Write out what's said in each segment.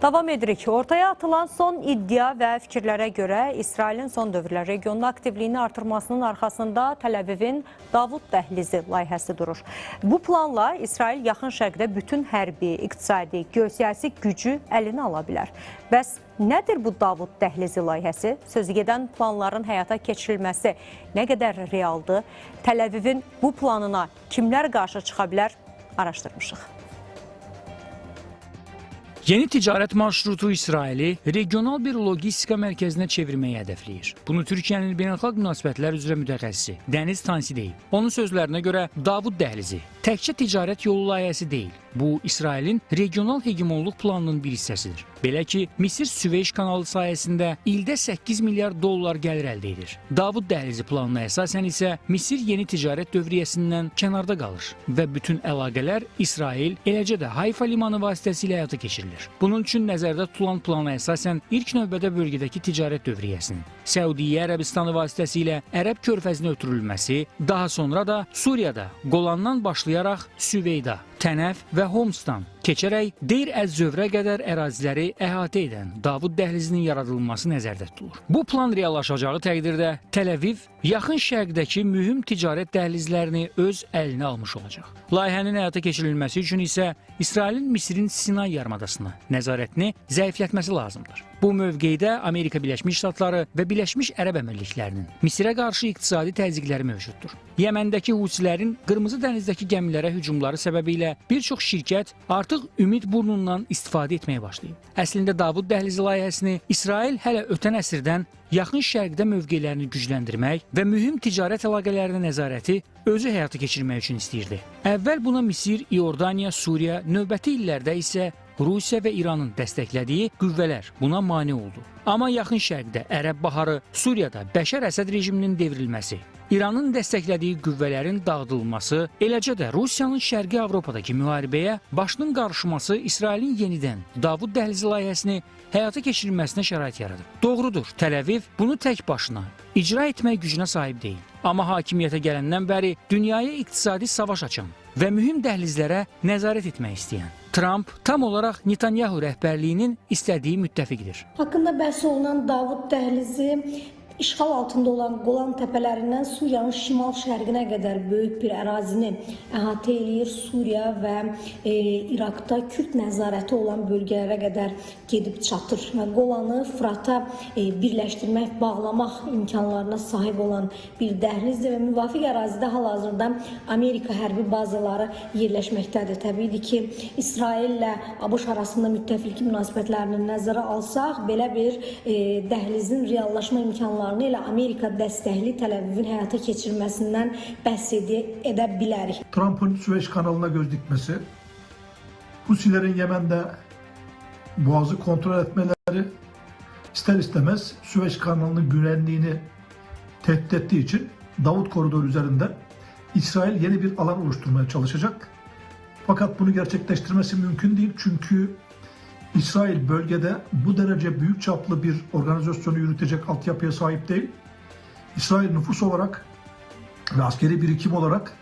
Davam edirik. Ortaya atılan son iddia və fikirlərə görə İsrailin son dövrlər regionda aktivliyini artırmasının arxasında Təl-Əvivin Davud dəhlizi layihəsi durur. Bu planla İsrail yaxın şərqdə bütün hərbi, iqtisadi, geosiyasi gücü əlinə ala bilər. Bəs nədir bu Davud dəhlizi layihəsi? Sözügedən planların həyata keçirilməsi nə qədər realdır? Təl-Əvivin bu planına kimlər qarşı çıxa bilər? Araşdırmışıq. Yeni ticarət marşrutu İsraili regional bir logistika mərkəzinə çevirməyi hədəfləyir. Bunu Türkiyənin beynəlxalq münasibətlər üzrə mütəxəssisi Dəniz Tansi deyib. Onun sözlərinə görə Davud dəhlizi təkcə ticarət yolu layihəsi deyil. Bu, İsrailin regional hegemonluq planının bir hissəsidir. Belə ki, Misir Süveyş kanalı sayəsində ildə 8 milyard dollar gəlir əldə edir. Davud dəhlizi planına əsasən isə Misir yeni ticarət dövriyyəsindən kənarda qalır və bütün əlaqələr İsrail, eləcə də Hayfa limanı vasitəsilə həyata keçirilir. Bunun üçün nəzərdə tutulan plana əsasən ilk növbədə bölgədəki ticarət dövriyyəsinin Səudiyyə Ərəbistanı vasitəsilə Ərəb körfəzinə ötürülməsi, daha sonra da Suriyada Qolandan başlayaraq Süveyda, Tənəf və Homsdan keçərək Deyr Əz-Zövrə qədər əraziləri əhatə edən Davud dəhlizinin yaradılması nəzərdə tutulur. Bu plan reallaşacağı təqdirdə Təl-Əviv yaxın şərqdəki mühüm ticarət dəhlizlərini öz əlinə almış olacaq. Layihənin həyata keçirilməsi üçün isə İsrailin Misirin Sinay yarımadasına nəzarətini zəiflətməsi lazımdır. Bu mövqedə Amerika Birləşmiş Ştatları və Birləşmiş Ərəb Əmirliklərinin Misirə qarşı iqtisadi təzyiqləri mövcuddur. Yəməndəki Husilərin Qırmızı dənizdəki gəmilərə hücumları səbəbilə bir çox şirkət artıq ümid burnundan istifadə etməyə başlayıb. Əslində Davud dəhlizi layihəsini İsrail hələ ötən əsrdən yaxın şərqdə mövqelərini gücləndirmək və mühüm ticarət əlaqələrinə nəzarəti özü həyata keçirmək üçün istəyirdi. Əvvəl buna Misir, İordaniya, Suriya, növbəti illərdə isə Rusiya və İranın dəstəklədiyi qüvvələr buna mane oldu. Amma yaxın şərqdə Ərəb baharı, Suriyada Bəşər Əsəd rejiminin devrilməsi, İranın dəstəklədiyi qüvvələrin dağıdılması, eləcə də Rusiyanın Şərqi Avropadakı müharibəyə başının qarışması İsrailin yenidən Davud dəhlizi layihəsini həyata keçirilməsinə şərait yaradıb. Doğrudur, Təl-Əviv bunu tək başına icra etmək gücünə sahib deyil. Amma hakimiyyətə gələndən bəri dünyaya iqtisadi savaş açan və mühüm dəhlizlərə nəzarət etmək istəyən Trump tam olaraq Netanyahu rəhbərliyinin istədiyi müttəfiqdir. Haqqında bəhs olunan Davud dəhlizi İşğal altında olan Qolan təpələrindən Suriyanın şimal-şərqinə qədər böyük bir ərazini əhatə eləyir. Suriya və İraqda Kürd nəzarəti olan bölgələrə qədər gedib çatır. Və Qolanı Fırata birləşdirmək, bağlamaq imkanlarına sahib olan bir dəhlizdir və müvafiq ərazidə hal-hazırda Amerika hərbi bazaları yerləşməkdədir. Təbiidir ki, İsraillə ABŞ arasında müttəfiqlik münasibətlərini nəzərə alsaq, belə bir dəhlizin reallaşma imkanları ilə Amerika dəstəkli Təl-Əvivin həyata keçirməsindən bəhs edə bilərik. Trump'ın Süveyş kanalına göz dikmesi, Husilerin Yemen'de boğazı kontrol etmeleri ister istemez Süveyş kanalının güvenliğini tehdit ettiği için Davut koridoru üzerinde İsrail yeni bir alan oluşturmaya çalışacak. Fakat bunu gerçekleştirmesi mümkün değil çünkü İsrail bölgede bu derece büyük çaplı bir organizasyonu yürütecek altyapıya sahip değil. İsrail nüfus olarak ve askeri birikim olarak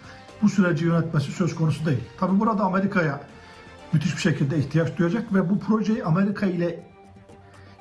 bu süreci yönetmesi söz konusu değil. Tabi burada Amerika'ya müthiş bir şekilde ihtiyaç duyacak ve bu projeyi Amerika ile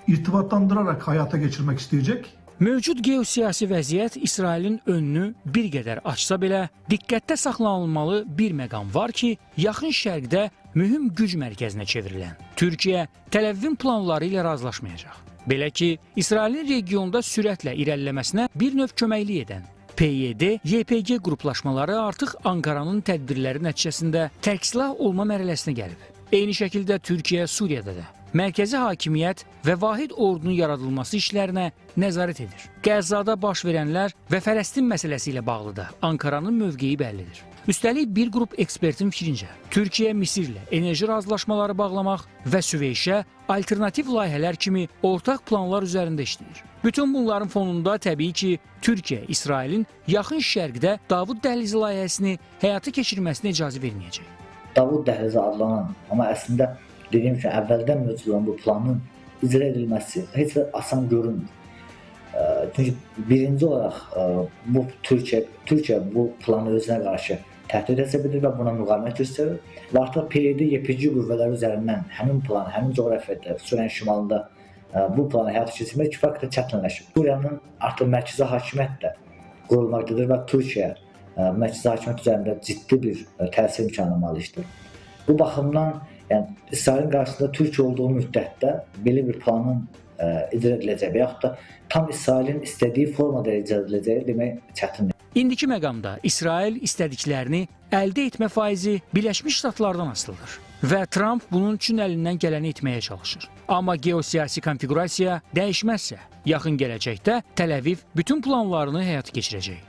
irtibatlandırarak hayata geçirmek isteyecek. Mövcud geosiyasi vəziyyət İsrailin önünü bir qədər açsa belə, diqqətdə saxlanılmalı bir məqam var ki, yaxın şərqdə mühüm güc mərkəzinə çevrilən Türkiyə Təl-Əvivin planları ilə razılaşmayacaq. Belə ki, İsrailin regionda sürətlə irəliləməsinə bir növ köməklik edən PYD, YPG qruplaşmaları artıq Ankaranın tədbirləri nəticəsində tərksilah olma mərhələsinə gəlib. Eyni şəkildə Türkiyə Suriyada da mərkəzi hakimiyyət və vahid ordunun yaradılması işlərinə nəzarət edir. Qəzzada baş verənlər və Fələstin məsələsi ilə bağlı da Ankaranın mövqeyi bəllidir. Üstəlik bir qrup ekspertin fikrincə, Türkiyə Misirlə enerji razılaşmaları bağlamaq və Süveyşə alternativ layihələr kimi ortaq planlar üzərində işləyir. Bütün bunların fonunda təbii ki, Türkiyə İsrailin yaxın şərqdə Davud dəhlizi layihəsini həyata keçirməsinə icazə verməyəcək. Davud dəhlizi adlanan, amma əslində dediyim ki, əvvəldən mövcud olan bu planın icra edilməsi heç də asan görünmür. Çünki birinci olaraq bu Türkiyə bu planı özünə qarşı təhdid hesab edir və buna müqavimət göstərir. Və artıq PYD YPG qüvvələri üzərindən həmin plan, həmin coğrafiyada, Suriyanın şimalında bu planı həyata keçirmək kifayət çətinləşib. Suriyanın artıq mərkəzi hakimiyyət də qurulmaqdadır və Türkiyə mərkəzi hakimiyyət üzərində ciddi bir təsir imkanına malikdir. Bu baxımdan yəni İsrailin qarşısında Türkiyə olduğu müddətdə belə bir planın icra ediləcəyi və yaxud da tam İsrailin istədiyi formada icra ediləcəyi demək çətindir. İndiki məqamda İsrail istədiklərini əldə etmə faizi Birləşmiş Ştatlardan asılıdır və Trump bunun üçün əlindən gələni etməyə çalışır. Amma geosiyasi konfiqurasiya dəyişməzsə, yaxın gələcəkdə Təl-Əviv bütün planlarını həyata keçirəcək.